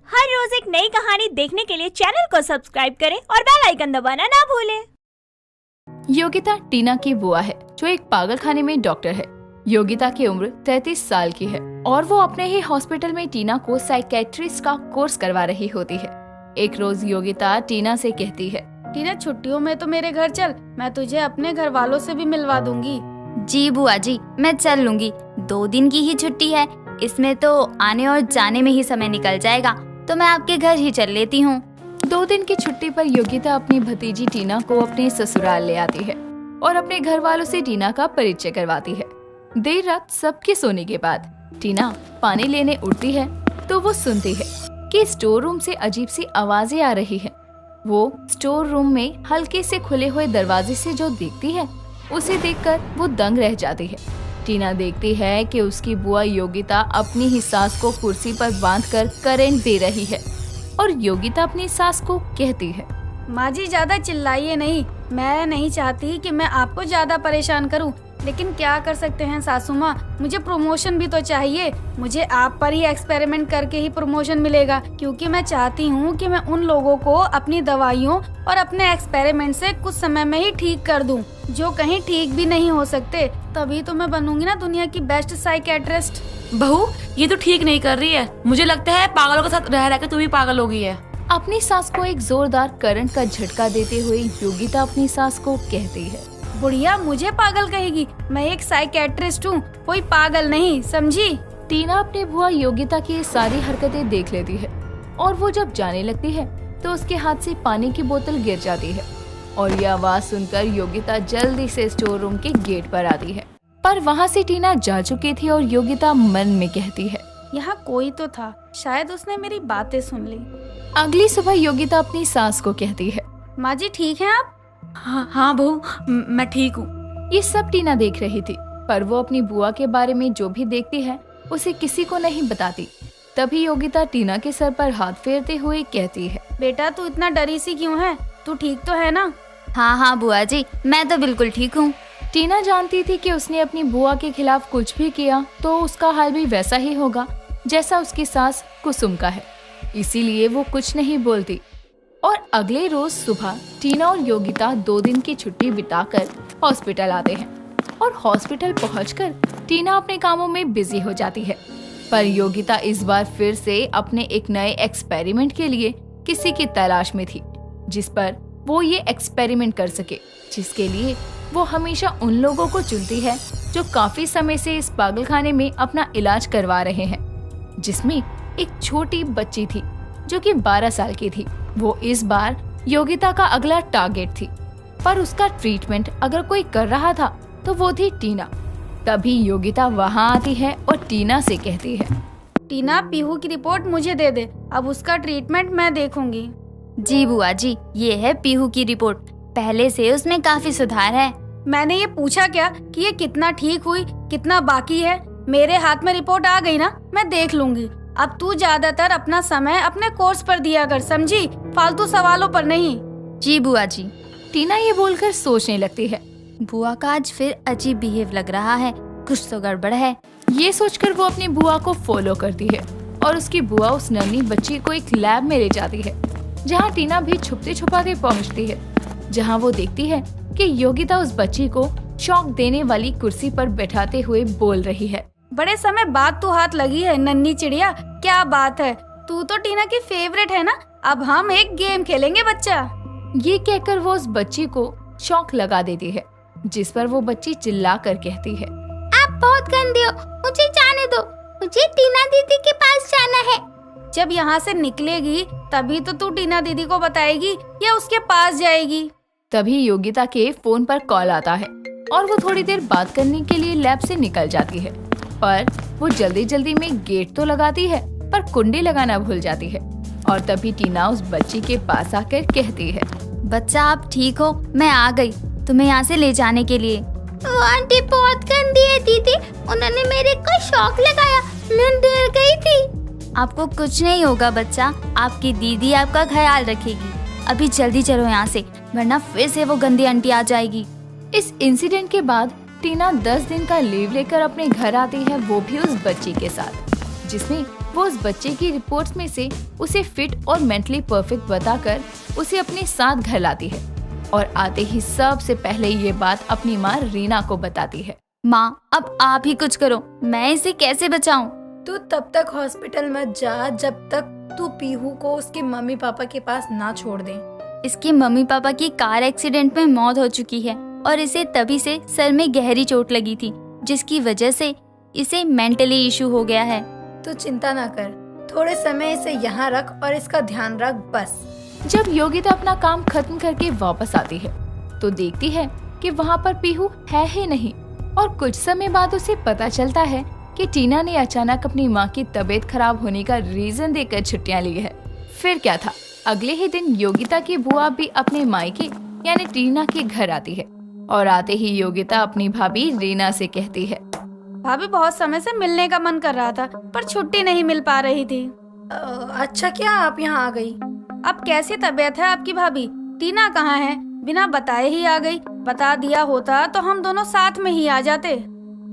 हर रोज एक नई कहानी देखने के लिए चैनल को सब्सक्राइब करें और बेल आइकन दबाना ना भूलें। योगिता टीना की बुआ है जो एक पागलखाने में डॉक्टर है। योगिता की उम्र 33 साल की है और वो अपने ही हॉस्पिटल में टीना को साइकेट्रिस्ट का कोर्स करवा रही होती है। एक रोज योगिता टीना से कहती है, टीना छुट्टियों में तो मेरे घर चल, मैं तुझे अपने घर वालों से भी मिलवा दूंगी। जी बुआ जी, मैं चल लूंगी। 2 दिन की ही छुट्टी है, इसमें तो आने और जाने में ही समय निकल जाएगा, तो मैं आपके घर ही चल लेती हूँ। 2 दिन की छुट्टी पर योगिता अपनी भतीजी टीना को अपने ससुराल ले आती है और अपने घर वालों से टीना का परिचय करवाती है। देर रात सबके सोने के बाद टीना पानी लेने उठती है तो वो सुनती है कि स्टोर रूम से अजीब सी आवाजें आ रही है। वो स्टोर रूम में हल्के से खुले हुए दरवाजे से जो देखती है उसे देखकर वो दंग रह जाती है। टीना देखती है कि उसकी बुआ योगिता अपनी ही सास को कुर्सी पर बांधकर करंट दे रही है और योगिता अपनी सास को कहती है, माँ जी ज्यादा चिल्लाइए नहीं, मैं नहीं चाहती कि मैं आपको ज्यादा परेशान करूं, लेकिन क्या कर सकते हैं सासू माँ, मुझे प्रमोशन भी तो चाहिए। मुझे आप पर ही एक्सपेरिमेंट करके ही प्रमोशन मिलेगा, क्योंकि मैं चाहती हूँ कि मैं उन लोगों को अपनी दवाइयों और अपने एक्सपेरिमेंट से कुछ समय में ही ठीक कर दूं, जो कहीं ठीक भी नहीं हो सकते। तभी तो मैं बनूंगी ना दुनिया की बेस्ट साइकेट्रिस्ट। बहू, ये तो ठीक नहीं कर रही है। मुझे लगता है पागलों के साथ रह रह के तू भी पागल हो गई है। अपनी सास को एक जोरदार करंट का झटका देते हुए योगिता अपनी सास को कहती है, बुढ़िया मुझे पागल कहेगी, मैं एक साइकेट्रिस्ट हूँ, कोई पागल नहीं, समझी। टीना अपनी बुआ योगिता की ये सारी हरकतें देख लेती है और वो जब जाने लगती है तो उसके हाथ से पानी की बोतल गिर जाती है और ये आवाज सुनकर योगिता जल्दी से स्टोर रूम के गेट पर आती है। पर वहाँ से टीना जा चुकी थी और योगिता मन में कहती है, यहाँ कोई तो था, शायद उसने मेरी बातें सुन ली। अगली सुबह योगिता अपनी सास को कहती है, माँ जी ठीक है आप? हाँ बहू, मैं ठीक हूँ। ये सब टीना देख रही थी, पर वो अपनी बुआ के बारे में जो भी देखती है उसे किसी को नहीं बताती। तभी योगिता टीना के सर पर हाथ फेरते हुए कहती है, बेटा तू इतना डरी सी क्यों है, तू ठीक तो है ना? हाँ बुआ जी, मैं तो बिल्कुल ठीक हूँ। टीना जानती थी कि उसने अपनी बुआ के खिलाफ कुछ भी किया तो उसका हाल भी वैसा ही होगा जैसा उसकी सास कुसुम का है, इसीलिए वो कुछ नहीं बोलती। और अगले रोज सुबह टीना और योगिता 2 दिन की छुट्टी बिताकर हॉस्पिटल आते हैं और हॉस्पिटल पहुंचकर टीना अपने कामों में बिजी हो जाती है। पर योगिता इस बार फिर से अपने एक नए एक्सपेरिमेंट के लिए किसी की तलाश में थी जिस पर वो ये एक्सपेरिमेंट कर सके, जिसके लिए वो हमेशा उन लोगों को चुनती है जो काफी समय से इस पागलखाने में अपना इलाज करवा रहे हैं, जिसमें एक छोटी बच्ची थी जो कि 12 साल की थी। वो इस बार योगिता का अगला टारगेट थी, पर उसका ट्रीटमेंट अगर कोई कर रहा था तो वो थी टीना। तभी योगिता वहाँ आती है और टीना से कहती है, टीना पीहू की रिपोर्ट मुझे दे दे, अब उसका ट्रीटमेंट मैं देखूंगी। जी बुआ जी, ये है पीहू की रिपोर्ट, पहले से उसमें काफी सुधार है। मैंने ये पूछा क्या कि ये कितना ठीक हुई, कितना बाकी है? मेरे हाथ में रिपोर्ट आ गई ना, मैं देख लूंगी। अब तू ज्यादातर अपना समय अपने कोर्स पर दिया कर, समझी, फालतू सवालों पर नहीं। जी बुआ जी। टीना ये बोलकर सोचने लगती है, बुआ का आज फिर अजीब बिहेव लग रहा है, कुछ तो गड़बड़ है। ये सोचकर वो अपनी बुआ को फॉलो करती है और उसकी बुआ उस नन्ही बच्ची को एक लैब में ले जाती है, जहाँ टीना भी छुपते छुपाते पहुँचती है, जहाँ वो देखती है कि योगिता उस बच्ची को शॉक देने वाली कुर्सी पर बैठाते हुए बोल रही है, बड़े समय बाद तू हाथ लगी है नन्ही चिड़िया, क्या बात है, तू तो टीना की फेवरेट है ना, अब हम एक गेम खेलेंगे बच्चा। ये कहकर वो उस बच्ची को शॉक लगा देती है, जिस पर वो बच्ची चिल्लाकर कहती है, आप बहुत गंदे हो, मुझे जाने दो, मुझे टीना दीदी के पास जाना है। जब यहाँ से निकलेगी तभी तो तू टीना दीदी को बताएगी या उसके पास जाएगी। तभी योगिता के फोन पर कॉल आता है और वो थोड़ी देर बात करने के लिए लैब से निकल जाती है, पर वो जल्दी जल्दी में गेट तो लगाती है पर कुंडी लगाना भूल जाती है। और तभी टीना उस बच्ची के पास आकर कहती है, बच्चा आप ठीक हो, मैं आ गई तुम्हें यहाँ से ले जाने के लिए। वो आंटी बहुत गंदी है दीदी, उन्होंने मेरे को शॉक लगाया, मैं डर गई थी। आपको कुछ नहीं होगा बच्चा, आपकी दीदी आपका ख्याल रखेगी। अभी जल्दी चलो यहाँ से, वरना फिर से वो गंदी आंटी आ जाएगी। इस इंसिडेंट के बाद टीना 10 दिन का लीव लेकर अपने घर आती है, वो भी उस बच्ची के साथ, जिसमें वो उस बच्चे की रिपोर्ट्स में से उसे फिट और मेंटली परफेक्ट बताकर उसे अपने साथ घर लाती है और आते ही सबसे पहले ये बात अपनी माँ रीना को बताती है। माँ, अब आप ही कुछ करो, मैं इसे कैसे बचाऊं? तू तब तक हॉस्पिटल मत जा जब तक तू पीहू को उसके मम्मी पापा के पास ना छोड़ दे। इसके मम्मी पापा की कार एक्सीडेंट में मौत हो चुकी है और इसे तभी से सर में गहरी चोट लगी थी, जिसकी वजह से इसे मेंटली इशू हो गया है। तू चिंता ना कर, थोड़े समय इसे यहाँ रख और इसका ध्यान रख बस। जब योगिता अपना काम खत्म करके वापस आती है तो देखती है कि वहाँ पर पीहू है ही नहीं और कुछ समय बाद उसे पता चलता है कि टीना ने अचानक अपनी माँ की तबीयत खराब होने का रीजन देकर छुट्टियाँ ली है। फिर क्या था, अगले ही दिन योगिता की बुआ भी अपने मायके यानी टीना के घर आती है और आते ही योगिता अपनी भाभी रीना से कहती है, भाभी बहुत समय से मिलने का मन कर रहा था पर छुट्टी नहीं मिल पा रही थी। अच्छा क्या आप यहाँ आ गई? अब कैसी तबीयत है आपकी भाभी? टीना कहाँ है? बिना बताए ही आ गई। बता दिया होता तो हम दोनों साथ में ही आ जाते।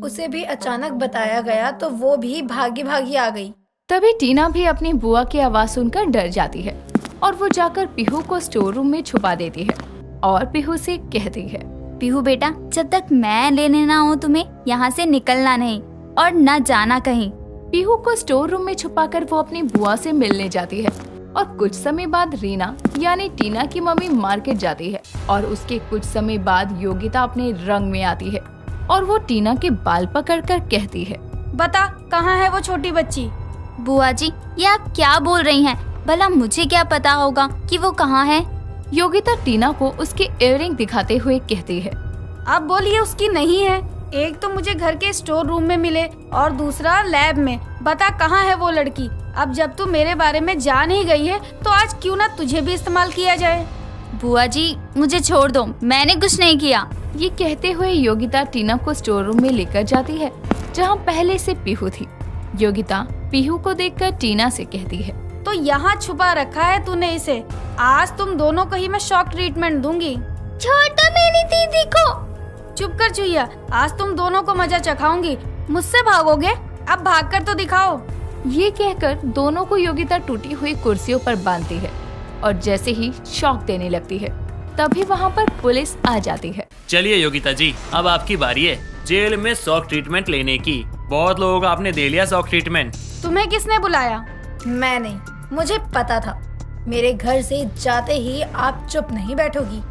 उसे भी अचानक बताया गया तो वो भी भागी भागी आ गई। तभी टीना भी अपनी बुआ की आवाज सुनकर डर जाती है और वो जाकर पीहू को स्टोर रूम में छुपा देती है और पीहू से कहती है, पीहू बेटा, जब तक मैं लेने ना आऊं तुम्हें यहाँ से निकलना नहीं और न जाना कहीं। पीहू को स्टोर रूम में छुपाकर वो अपनी बुआ से मिलने जाती है और कुछ समय बाद रीना यानी टीना की मम्मी मार्केट जाती है और उसके कुछ समय बाद योगिता अपने रंग में आती है और वो टीना के बाल पकड़कर कहती है, बता कहाँ है वो छोटी बच्ची? बुआ जी, ये आप क्या बोल रही हैं? भला मुझे क्या पता होगा कि वो कहाँ है? योगिता टीना को उसके इयररिंग दिखाते हुए कहती है, आप बोलिए उसकी नहीं है। एक तो मुझे घर के स्टोर रूम में मिले और दूसरा लैब में। बता कहाँ है वो लड़की? अब जब तू मेरे बारे में जान ही गई है तो आज क्यों ना तुझे भी इस्तेमाल किया जाए। बुआ जी, मुझे छोड़ दो, मैंने कुछ नहीं किया। ये कहते हुए योगिता टीना को स्टोर रूम में लेकर जाती है जहाँ पहले से पीहू थी। योगिता पीहू को देखकर टीना से कहती है, तो यहाँ छुपा रखा है तूने इसे। आज तुम दोनों को ही मैं शॉक ट्रीटमेंट दूंगी। छोड़ दो मेरी दीदी को। चुप कर चुईया, आज तुम दोनों को मजा चखाऊंगी। मुझसे भागोगे? अब भागकर तो दिखाओ। ये कहकर दोनों को योगिता टूटी हुई कुर्सियों पर बांधती है और जैसे ही शॉक देने लगती है तभी वहाँ पर पुलिस आ जाती है। चलिए योगिता जी, अब आपकी बारी है जेल में शॉक ट्रीटमेंट लेने की। बहुत लोगों को आपने दे लिया शॉक ट्रीटमेंट। तुम्हें किसने बुलाया? मैं नहीं, मुझे पता था मेरे घर से जाते ही आप चुप नहीं बैठोगी,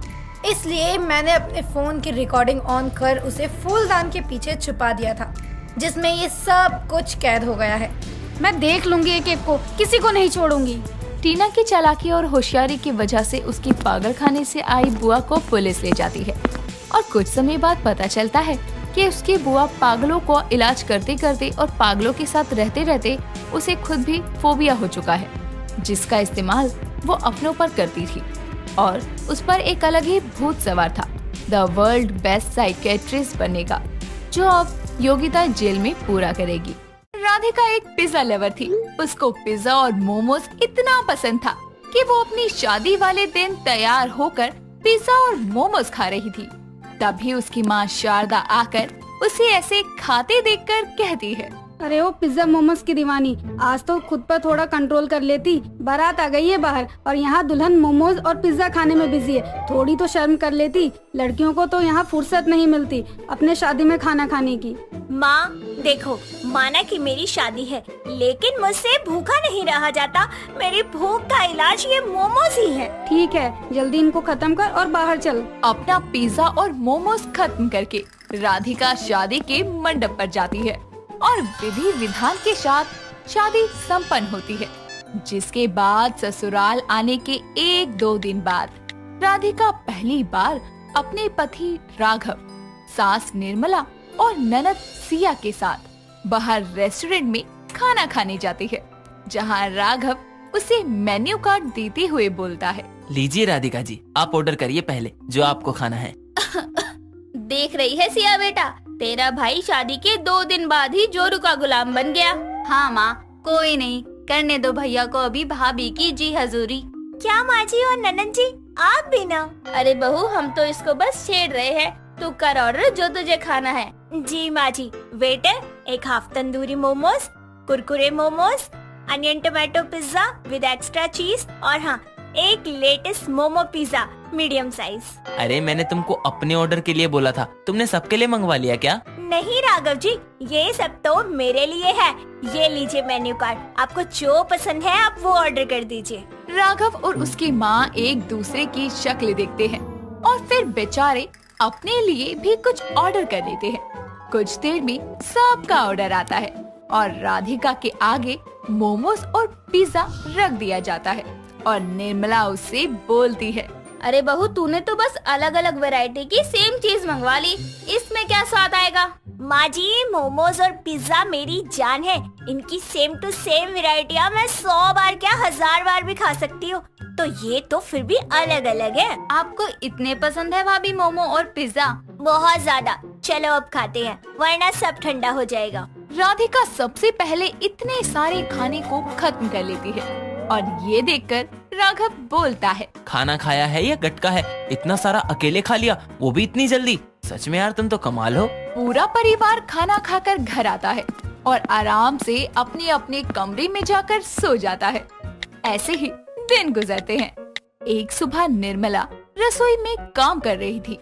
इसलिए मैंने अपने फोन की रिकॉर्डिंग ऑन कर उसे फूलदान के पीछे छुपा दिया था जिसमें ये सब कुछ कैद हो गया है। मैं देख लूंगी एक एक को, किसी को नहीं छोड़ूंगी। टीना की चालाकी और होशियारी की वजह से उसकी पागलखाने से आई बुआ को पुलिस ले जाती है और कुछ समय बाद पता चलता है कि उसकी बुआ पागलों को इलाज करते करते और पागलों के साथ रहते रहते उसे खुद भी फोबिया हो चुका है, जिसका इस्तेमाल वो अपनों पर करती थी और उस पर एक अलग ही भूत सवार था, द वर्ल्ड बेस्ट साइकियाट्रिस्ट बनने का, जो अब योगिता जेल में पूरा करेगी। राधिका एक पिज्जा लवर थी। उसको पिज्जा और मोमोज इतना पसंद था कि वो अपनी शादी वाले दिन तैयार होकर पिज्जा और मोमोज खा रही थी। तभी उसकी माँ शारदा आकर उसे ऐसे खाते देखकर कहती है, अरे वो पिज्जा मोमोज की दीवानी, आज तो खुद पर थोड़ा कंट्रोल कर लेती। बारात आ गई है बाहर और यहाँ दुल्हन मोमोज और पिज्जा खाने में बिजी है। थोड़ी तो शर्म कर लेती। लड़कियों को तो यहाँ फुर्सत नहीं मिलती अपने शादी में खाना खाने की। माँ देखो, माना कि मेरी शादी है लेकिन मुझसे भूखा नहीं रहा जाता। मेरी भूख का इलाज ये मोमोज ही है। ठीक है, जल्दी इनको खत्म कर और बाहर चल। अपना पिज्जा और मोमोज खत्म करके राधिका शादी के मंडप पर जाती है और विधि विधान के साथ शादी संपन्न होती है, जिसके बाद ससुराल आने के 1-2 दिन बाद राधिका पहली बार अपने पति राघव, सास निर्मला और ननद सिया के साथ बाहर रेस्टोरेंट में खाना खाने जाती है, जहां राघव उसे मेन्यू कार्ड देते हुए बोलता है, लीजिए राधिका जी, आप ऑर्डर करिए पहले जो आपको खाना है। देख रही है सिया बेटा, तेरा भाई शादी के 2 दिन बाद ही जोरू का गुलाम बन गया। हाँ माँ, कोई नहीं, करने दो भैया को अभी भाभी की जी हजूरी। क्या माँ जी और ननद जी, आप भी ना? अरे बहू, हम तो इसको बस छेड़ रहे हैं। तू कर ऑर्डर जो तुझे खाना है। जी माँ जी। वेटर, एक half tandoori momos, Kurkure momos, onion tomato pizza with extra चीज और हाँ एक latest momo pizza medium size. अरे मैंने तुमको अपने ऑर्डर के लिए बोला था, तुमने सबके लिए मंगवा लिया क्या? नहीं राघव जी, ये सब तो मेरे लिए है। ये लीजिए मेन्यू कार्ड, आपको जो पसंद है आप वो ऑर्डर कर दीजिए। राघव और उसकी माँ एक दूसरे की शक्ल देखते हैं और फिर बेचारे अपने लिए भी कुछ ऑर्डर कर लेते हैं। कुछ देर में सबका ऑर्डर आता है और राधिका के आगे मोमोज और पिज्जा रख दिया जाता है और निर्मला उससे बोलती है, अरे बहू, तूने तो बस अलग अलग वैरायटी की सेम चीज मंगवा ली, इसमें क्या स्वाद आएगा? माँ जी, मोमोज और पिज्जा मेरी जान है। इनकी सेम टू सेम वैरायटियाँ मैं 100 बार क्या 1000 बार भी खा सकती हूँ, तो ये तो फिर भी अलग अलग है। आपको इतने पसंद है भाभी मोमो और पिज्जा? बहुत ज्यादा। चलो अब खाते हैं, वरना सब ठंडा हो जाएगा। राधिका सबसे पहले इतने सारे खाने को खत्म कर लेती है और ये देखकर राघव बोलता है, खाना खाया है या गटका है? इतना सारा अकेले खा लिया, वो भी इतनी जल्दी। सच में यार तुम तो कमाल हो। पूरा परिवार खाना खाकर घर आता है और आराम से अपने अपने कमरे में जाकर सो जाता है। ऐसे ही दिन गुजरते हैं। एक सुबह निर्मला रसोई में काम कर रही थी,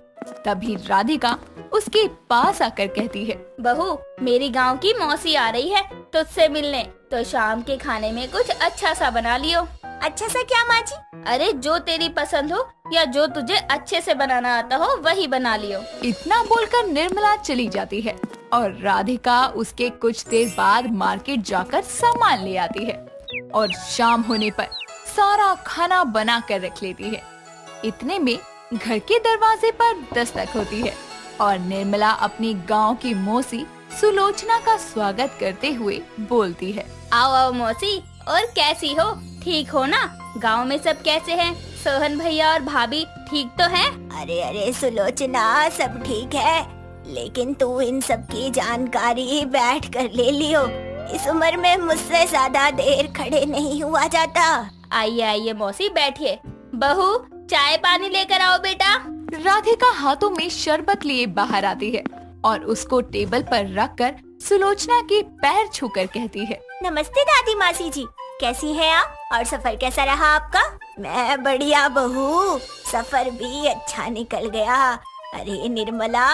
तभी राधिका उसके पास आकर कहती है, बहू, मेरी गांव की मौसी आ रही है तुझसे मिलने, तो शाम के खाने में कुछ अच्छा सा बना लियो। अच्छा सा क्या माँ जी? अरे जो तेरी पसंद हो या जो तुझे अच्छे से बनाना आता हो वही बना लियो। इतना बोलकर निर्मला चली जाती है और राधिका उसके कुछ देर बाद मार्केट जाकर सामान ले आती है और शाम होने पर सारा खाना बना कर रख लेती है। इतने में घर के दरवाजे पर दस्तक होती है और निर्मला अपनी गांव की मौसी सुलोचना का स्वागत करते हुए बोलती है, आओ आओ मौसी, और कैसी हो? ठीक हो ना? गांव में सब कैसे हैं? सोहन भैया और भाभी ठीक तो हैं? अरे अरे सुलोचना, सब ठीक है, लेकिन तू इन सब की जानकारी बैठ कर ले लियो। इस उम्र में मुझसे ज्यादा देर खड़े नहीं हुआ जाता। आइए आइए मौसी, बैठिए। बहू, चाय पानी लेकर आओ बेटा। राधिका हाथों में शरबत लिए बाहर आती है और उसको टेबल पर रखकर सुलोचना के पैर छूकर कहती है, नमस्ते दादी मासी जी, कैसी हैं आप? और सफर कैसा रहा आपका? मैं बढ़िया बहू, सफर भी अच्छा निकल गया। अरे निर्मला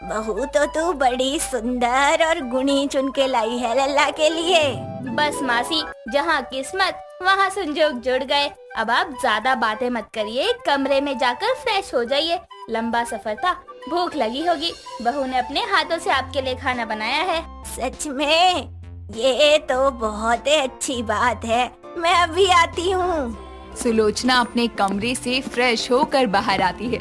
बहू, तो तू बड़ी सुंदर और गुणी चुन के लाई है लल्ला के लिए। बस मासी, जहाँ किस्मत वहाँ संजोग जुड़ गए। अब आप ज्यादा बातें मत करिए, कमरे में जाकर फ्रेश हो जाइए। लंबा सफर था, भूख लगी होगी। बहू ने अपने हाथों से आपके लिए खाना बनाया है। सच में? ये तो बहुत ही अच्छी बात है, मैं अभी आती हूँ। सुलोचना अपने कमरे से फ्रेश होकर बाहर आती है।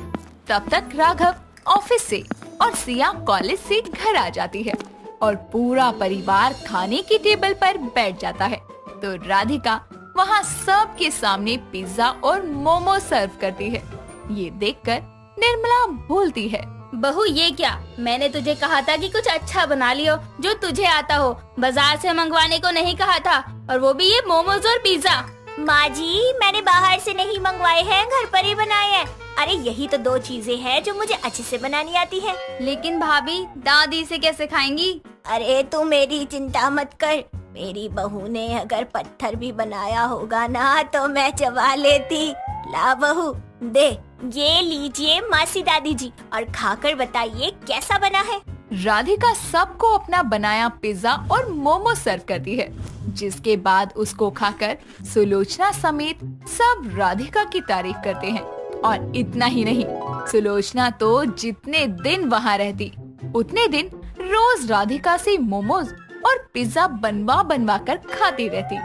तब तक राघव ऑफिस से और सिया कॉलेज से घर आ जाती है और पूरा परिवार खाने की टेबल पर बैठ जाता है। तो राधिका वहाँ सबके सामने पिज्जा और मोमो सर्व करती है। ये देखकर निर्मला बोलती है, बहू ये क्या? मैंने तुझे कहा था कि कुछ अच्छा बना लियो जो तुझे आता हो। बाजार से मंगवाने को नहीं कहा था, और वो भी ये मोमोज और पिज्जा। माँ जी, मैंने बाहर से नहीं मंगवाए हैं, घर पर ही बनाए हैं। अरे यही तो 2 चीजें हैं जो मुझे अच्छे से बनानी आती है। लेकिन भाभी, दादी से कैसे खाएंगी? अरे तू मेरी चिंता मत कर, मेरी बहू ने अगर पत्थर भी बनाया होगा ना तो मैं चबा लेती। ला बहू, दे, ये लीजिए मासी दादी जी, और खाकर बताइए कैसा बना है। राधिका सबको अपना बनाया पिज्जा और मोमो सर्व करती है, जिसके बाद उसको खाकर सुलोचना समेत सब राधिका की तारीफ करते हैं। और इतना ही नहीं, सुलोचना तो जितने दिन वहाँ रहती उतने दिन रोज राधिका से मोमोज और पिज्जा बनवा कर खाती रहती।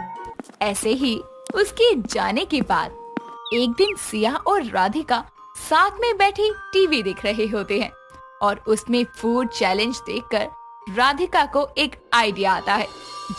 ऐसे ही उसके जाने के बाद एक दिन सिया और राधिका साथ में बैठी टीवी देख रहे होते हैं और उसमें फूड चैलेंज देखकर राधिका को एक आइडिया आता है,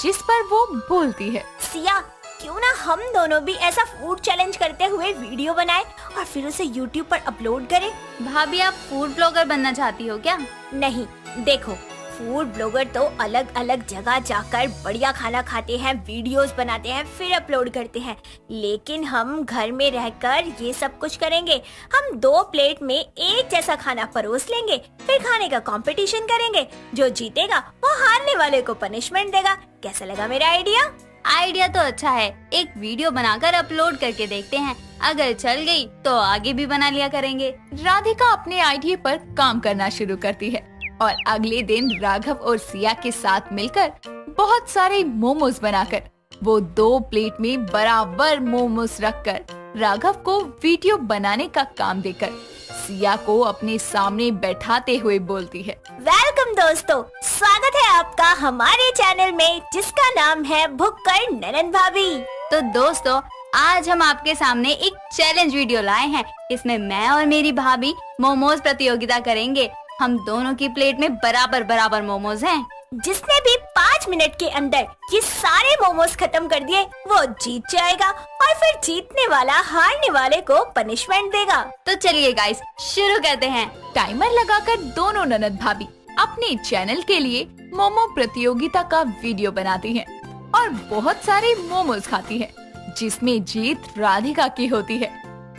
जिस पर वो बोलती है, सिया, क्यों ना हम दोनों भी ऐसा फूड चैलेंज करते हुए वीडियो बनाएं और फिर उसे YouTube पर अपलोड करें। भाभी, आप फूड ब्लॉगर बनना चाहती हो क्या? नहीं, देखो, फूड ब्लॉगर तो अलग अलग जगह जाकर बढ़िया खाना खाते हैं, वीडियोस बनाते हैं, फिर अपलोड करते हैं। लेकिन हम घर में रहकर ये सब कुछ करेंगे। हम 2 प्लेट में एक जैसा खाना परोस लेंगे, फिर खाने का कंपटीशन करेंगे। जो जीतेगा वो हारने वाले को पनिशमेंट देगा। कैसा लगा मेरा आइडिया? आइडिया तो अच्छा है, एक वीडियो बनाकर अपलोड करके देखते हैं, अगर चल गई तो आगे भी बना लिया करेंगे। राधिका अपने आइडिया पर काम करना शुरू करती है और अगले दिन राघव और सिया के साथ मिलकर बहुत सारे मोमोज बनाकर वो 2 प्लेट में बराबर मोमोज रखकर राघव को वीडियो बनाने का काम देकर सिया को अपने सामने बैठाते हुए बोलती है, वेलकम दोस्तों, स्वागत है आपका हमारे चैनल में जिसका नाम है भुक्कड़ ननन भाभी। तो दोस्तों, आज हम आपके सामने एक चैलेंज वीडियो लाए हैं। इसमें मैं और मेरी भाभी मोमोज प्रतियोगिता करेंगे। हम दोनों की प्लेट में बराबर बराबर मोमोज हैं। जिसने भी 5 मिनट के अंदर ये सारे मोमोज खत्म कर दिए वो जीत जाएगा और फिर जीतने वाला हारने वाले को पनिशमेंट देगा। तो चलिए गाइस, शुरू करते हैं। टाइमर लगाकर दोनों ननद भाभी अपने चैनल के लिए मोमो प्रतियोगिता का वीडियो बनाती हैं और बहुत सारे मोमोज खाती हैं, जिसमें जीत राधिका की होती है।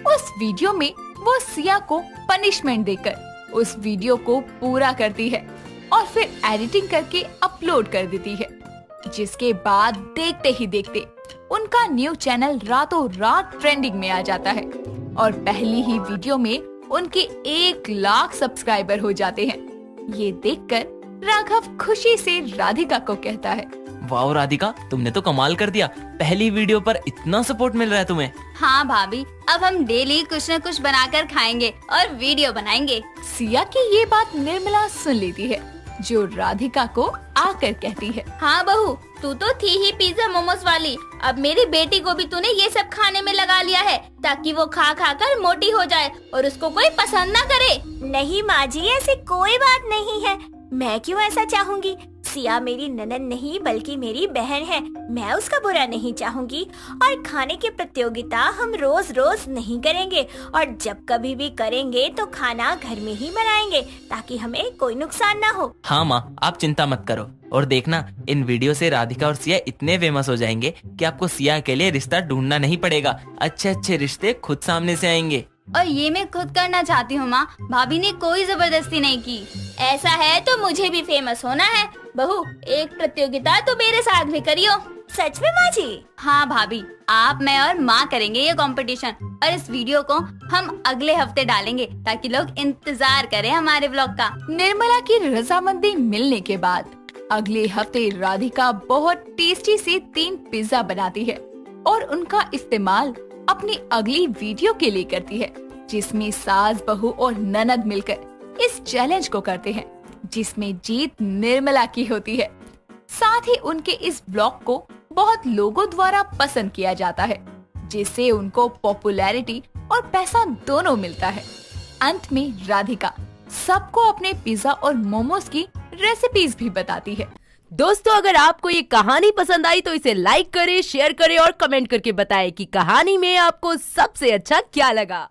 उस वीडियो में वो सिया को पनिशमेंट देकर उस वीडियो को पूरा करती है और फिर एडिटिंग करके अपलोड कर देती है, जिसके बाद देखते ही देखते उनका न्यू चैनल रातों रात ट्रेंडिंग में आ जाता है और पहली ही वीडियो में उनके 1 लाख सब्सक्राइबर हो जाते हैं। ये देखकर राघव खुशी से राधिका को कहता है, वाह राधिका, तुमने तो कमाल कर दिया। पहली वीडियो पर इतना सपोर्ट मिल रहा है तुम्हें। हाँ भाभी, अब हम डेली कुछ न कुछ बनाकर खाएंगे और वीडियो बनाएंगे। सिया की ये बात निर्मला सुन लेती है, जो राधिका को आकर कहती है, हाँ बहू, तू तो थी ही पिज्जा मोमोज वाली, अब मेरी बेटी को भी तूने ये सब खाने में लगा लिया है ताकि वो खा खा कर मोटी हो जाए और उसको कोई पसंद न करे। नहीं माँ जी, ऐसी कोई बात नहीं है। मैं क्यों ऐसा चाहूँगी? सिया मेरी ननद नहीं बल्कि मेरी बहन है, मैं उसका बुरा नहीं चाहूँगी। और खाने की प्रतियोगिता हम रोज रोज नहीं करेंगे और जब कभी भी करेंगे तो खाना घर में ही बनाएंगे ताकि हमें कोई नुकसान ना हो। हाँ माँ, आप चिंता मत करो और देखना, इन वीडियो से राधिका और सिया इतने फेमस हो जाएंगे कि आपको सिया के लिए रिश्ता ढूंढना नहीं पड़ेगा। अच्छे अच्छे रिश्ते खुद सामने से आएंगे। और ये मैं खुद करना चाहती हूँ माँ, भाभी ने कोई जबरदस्ती नहीं की। ऐसा है तो मुझे भी फेमस होना है। बहू, एक प्रतियोगिता तो मेरे साथ भी करियो। सच में माँ जी? हाँ भाभी, आप, मैं और माँ करेंगे ये कंपटीशन और इस वीडियो को हम अगले हफ्ते डालेंगे ताकि लोग इंतजार करें हमारे व्लॉग का। निर्मला की रजामंदी मिलने के बाद अगले हफ्ते राधिका बहुत टेस्टी से 3 पिज्जा बनाती है और उनका इस्तेमाल अपनी अगली वीडियो के लिए करती है, जिसमें सास, बहू और ननद मिलकर इस चैलेंज को करते हैं, जिसमें जीत निर्मला की होती है। साथ ही उनके इस ब्लॉग को बहुत लोगों द्वारा पसंद किया जाता है, जिससे उनको पॉपुलैरिटी और पैसा दोनों मिलता है। अंत में राधिका सबको अपने पिज्जा और मोमोज की रेसिपीज भी बताती है। दोस्तों, अगर आपको ये कहानी पसंद आई तो इसे लाइक करें, शेयर करें और कमेंट करके बताएं कि कहानी में आपको सबसे अच्छा क्या लगा।